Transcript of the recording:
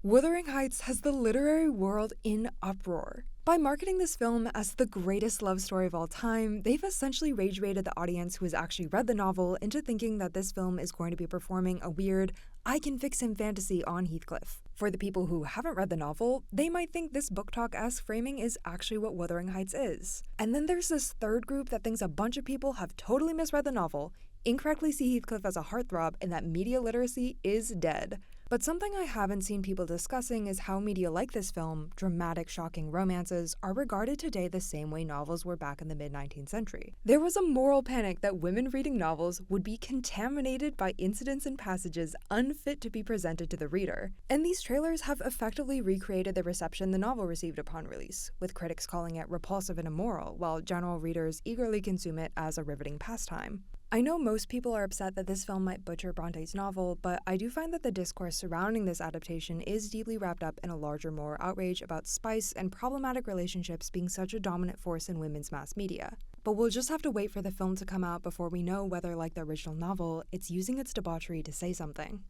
Wuthering Heights has the literary world in uproar. By marketing this film as the greatest love story of all time, they've essentially rage-baited the audience who has actually read the novel into thinking that this film is going to be performing a weird, I can fix him fantasy on Heathcliff. For the people who haven't read the novel, they might think this book talk-esque framing is actually what Wuthering Heights is. And then there's this third group that thinks a bunch of people have totally misread the novel, incorrectly see Heathcliff as a heartthrob, and that media literacy is dead. But something I haven't seen people discussing is how media like this film, dramatic, shocking romances, are regarded today the same way novels were back in the mid-19th century. There was a moral panic that women reading novels would be contaminated by incidents and passages unfit to be presented to the reader. And these trailers have effectively recreated the reception the novel received upon release, with critics calling it repulsive and immoral, while general readers eagerly consume it as a riveting pastime. I know most people are upset that this film might butcher Bronte's novel, but I do find that the discourse surrounding this adaptation is deeply wrapped up in a larger moral outrage about spice and problematic relationships being such a dominant force in women's mass media. But we'll just have to wait for the film to come out before we know whether, like the original novel, it's using its debauchery to say something.